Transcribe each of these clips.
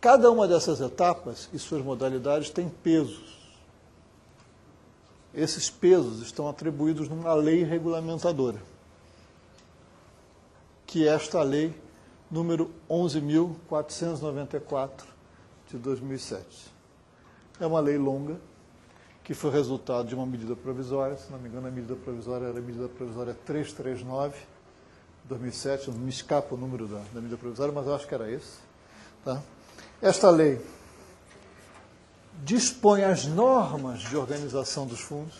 Cada uma dessas etapas e suas modalidades tem pesos. Esses pesos estão atribuídos numa lei regulamentadora, que é esta lei número 11.494 de 2007. É uma lei longa, que foi resultado de uma medida provisória, se não me engano a medida provisória era a medida provisória 339, 2007, não me escapa o número da medida provisória, mas eu acho que era esse. Tá? Esta lei dispõe as normas de organização dos fundos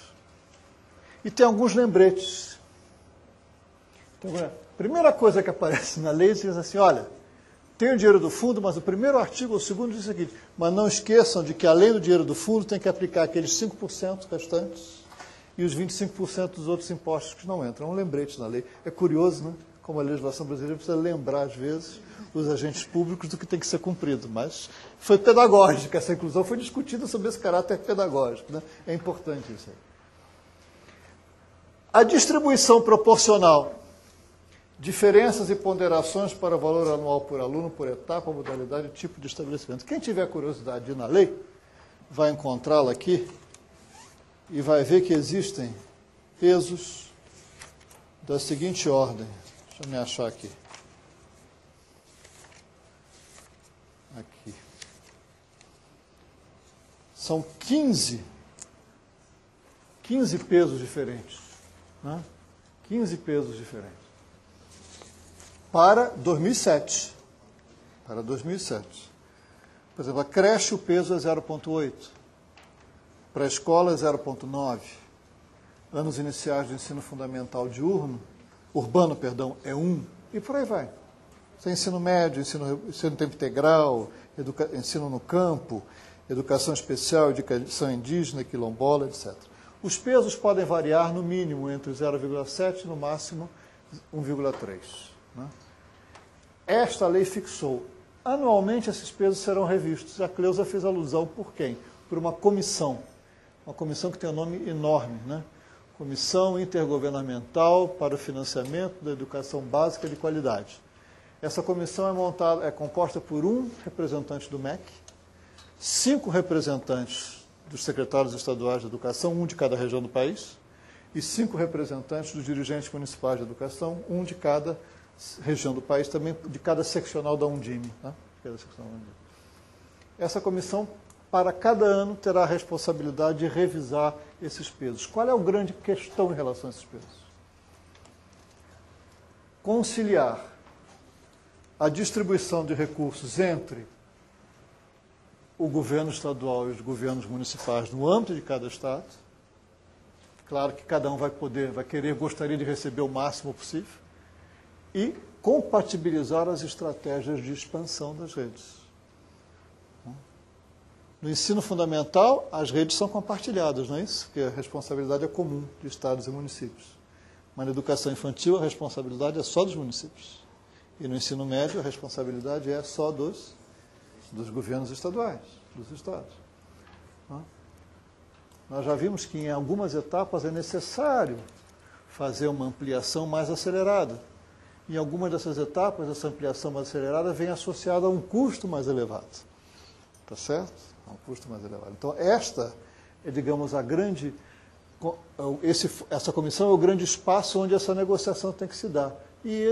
e tem alguns lembretes. Então, a primeira coisa que aparece na lei diz assim, olha, tem o dinheiro do fundo, mas o primeiro artigo ou o segundo diz o seguinte, mas não esqueçam de que além do dinheiro do fundo tem que aplicar aqueles 5% restantes e os 25% dos outros impostos que não entram. É um lembrete na lei. É curioso, né? Como a legislação brasileira precisa lembrar, às vezes, os agentes públicos do que tem que ser cumprido. Mas foi pedagógica, essa inclusão foi discutida sobre esse caráter pedagógico. Né? É importante isso aí. A distribuição proporcional, diferenças e ponderações para o valor anual por aluno, por etapa, modalidade e tipo de estabelecimento. Quem tiver curiosidade de ir na lei, vai encontrá-la aqui e vai ver que existem pesos da seguinte ordem. Deixa eu me achar aqui. Aqui. São 15 pesos diferentes. Né? 15 pesos diferentes. Para 2007. Para 2007. Por exemplo, a creche, o peso é 0,8. Para a escola é 0,9. Anos iniciais de ensino fundamental urbano, é 1. E por aí vai. Tem ensino médio, ensino em tempo integral, ensino no campo, educação especial, educação indígena, quilombola, etc. Os pesos podem variar no mínimo entre 0,7 e no máximo 1,3. Né? Esta lei fixou. Anualmente esses pesos serão revistos. A Cleusa fez alusão por quem? Por uma comissão. Uma comissão que tem um nome enorme, né? Comissão Intergovernamental para o Financiamento da Educação Básica de Qualidade. Essa comissão é composta por um representante do MEC, 5 representantes dos secretários estaduais de educação, um de cada região do país, e 5 representantes dos dirigentes municipais de educação, um de cada região do país, também de cada seccional da Undime. Tá? Essa comissão, para cada ano, terá a responsabilidade de revisar esses pesos. Qual é a grande questão em relação a esses pesos? Conciliar a distribuição de recursos entre o governo estadual e os governos municipais no âmbito de cada estado. Claro que cada um gostaria de receber o máximo possível. E compatibilizar as estratégias de expansão das redes. No ensino fundamental, as redes são compartilhadas, não é isso? Porque a responsabilidade é comum de estados e municípios. Mas na educação infantil, a responsabilidade é só dos municípios. E no ensino médio, a responsabilidade é só dos governos estaduais, dos estados. Nós já vimos que em algumas etapas é necessário fazer uma ampliação mais acelerada. Em algumas dessas etapas, essa ampliação mais acelerada vem associada a um custo mais elevado. Tá certo? A um custo mais elevado. Então, esta é, digamos, essa comissão é o grande espaço onde essa negociação tem que se dar. E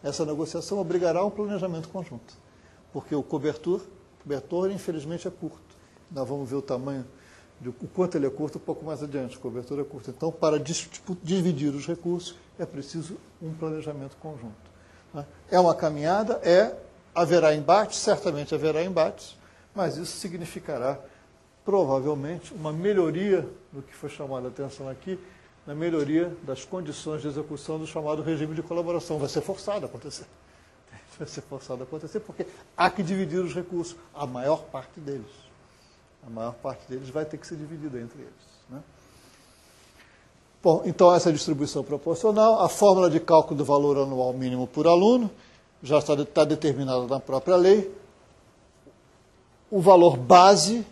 essa negociação obrigará um planejamento conjunto. Porque o cobertor, infelizmente, é curto. Nós vamos ver o tamanho, o quanto ele é curto um pouco mais adiante. O cobertor é curto. Então, para dividir os recursos, é preciso um planejamento conjunto. Né? É uma caminhada, haverá embates, certamente haverá embates, mas isso significará, provavelmente, uma melhoria do que foi chamado a atenção aqui, na melhoria das condições de execução do chamado regime de colaboração. Vai ser forçado a acontecer. Vai ser forçado a acontecer porque há que dividir os recursos, a maior parte deles. A maior parte deles vai ter que ser dividida entre eles. Né? Bom, então essa distribuição proporcional, a fórmula de cálculo do valor anual mínimo por aluno, já está determinada na própria lei. O valor base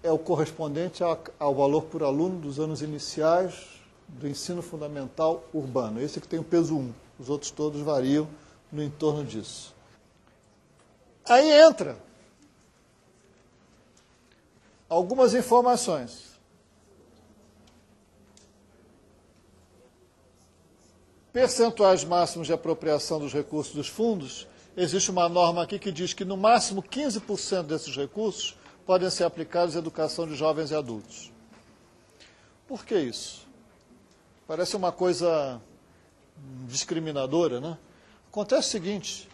é o correspondente ao valor por aluno dos anos iniciais do ensino fundamental urbano. Esse que tem o peso 1, os outros todos variam no entorno disso. Aí entra algumas informações. Percentuais máximos de apropriação dos recursos dos fundos. Existe uma norma aqui que diz que no máximo 15% desses recursos podem ser aplicados à educação de jovens e adultos. Por que isso? Parece uma coisa discriminadora, né? Acontece o seguinte,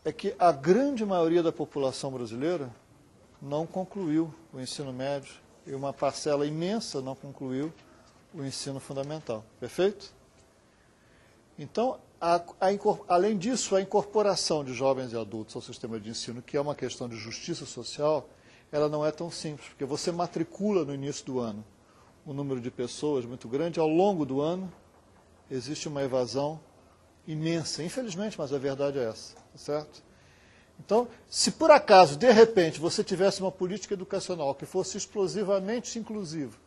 é que a grande maioria da população brasileira não concluiu o ensino médio e uma parcela imensa não concluiu o ensino fundamental. Perfeito? Então, além disso, a incorporação de jovens e adultos ao sistema de ensino, que é uma questão de justiça social, ela não é tão simples, porque você matricula no início do ano um número de pessoas muito grande, ao longo do ano existe uma evasão imensa, infelizmente, mas a verdade é essa, certo? Então, se por acaso, de repente, você tivesse uma política educacional que fosse explosivamente inclusiva,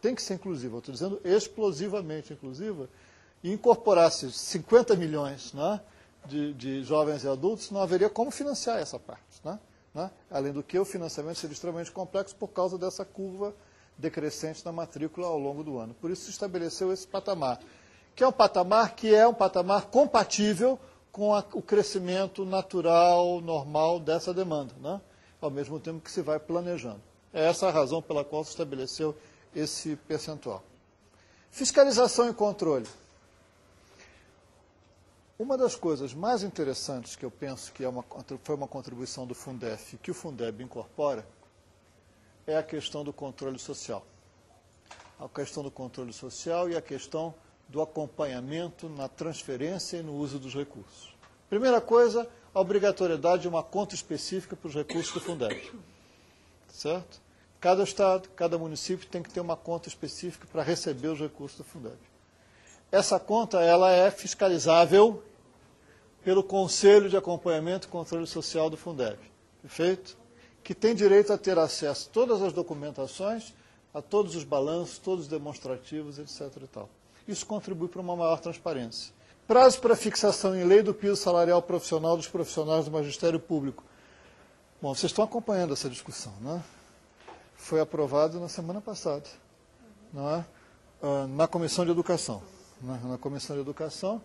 tem que ser inclusiva, eu estou dizendo explosivamente inclusiva, e incorporasse 50 milhões, né, de jovens e adultos, não haveria como financiar essa parte. Né? Além do que, o financiamento seria extremamente complexo por causa dessa curva decrescente da matrícula ao longo do ano. Por isso se estabeleceu esse patamar, que é um patamar compatível com o crescimento natural, normal dessa demanda, né? Ao mesmo tempo que se vai planejando. É essa a razão pela qual se estabeleceu esse percentual. Fiscalização e controle. Uma das coisas mais interessantes que eu penso que foi uma contribuição do Fundef, que o Fundeb incorpora, é a questão do controle social. A questão do controle social e a questão do acompanhamento na transferência e no uso dos recursos. Primeira coisa, a obrigatoriedade de uma conta específica para os recursos do Fundeb. Certo? Cada estado, cada município tem que ter uma conta específica para receber os recursos do Fundeb. Essa conta ela é fiscalizável pelo Conselho de Acompanhamento e Controle Social do Fundeb. Perfeito? Que tem direito a ter acesso a todas as documentações, a todos os balanços, todos os demonstrativos, etc. e tal. Isso contribui para uma maior transparência. Prazo para fixação em lei do piso salarial profissional dos profissionais do magistério público. Bom, vocês estão acompanhando essa discussão, né? Foi aprovado na semana passada, não é? Na Comissão de Educação. Na Comissão de Educação,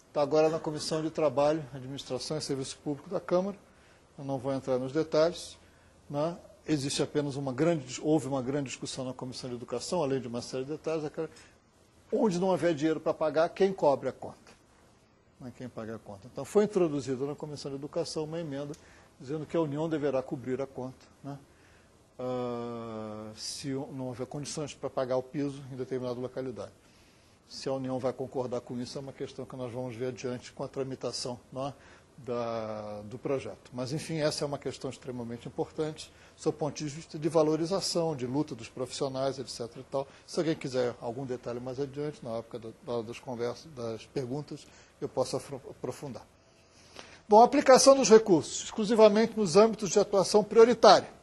está agora na Comissão de Trabalho, Administração e Serviço Público da Câmara. Eu não vou entrar nos detalhes. Né? Houve uma grande discussão na Comissão de Educação, além de uma série de detalhes, onde não houver dinheiro para pagar, quem cobre a conta? Quem paga a conta. Então, foi introduzida na Comissão de Educação uma emenda dizendo que a União deverá cobrir a conta, né? Se não houver condições para pagar o piso em determinada localidade. Se a União vai concordar com isso, é uma questão que nós vamos ver adiante com a tramitação, né, do projeto. Mas, enfim, essa é uma questão extremamente importante, sob o ponto de vista de valorização, de luta dos profissionais, etc. e tal. Se alguém quiser algum detalhe mais adiante, na época das conversas, das perguntas, eu posso aprofundar. Bom, aplicação dos recursos, exclusivamente nos âmbitos de atuação prioritária.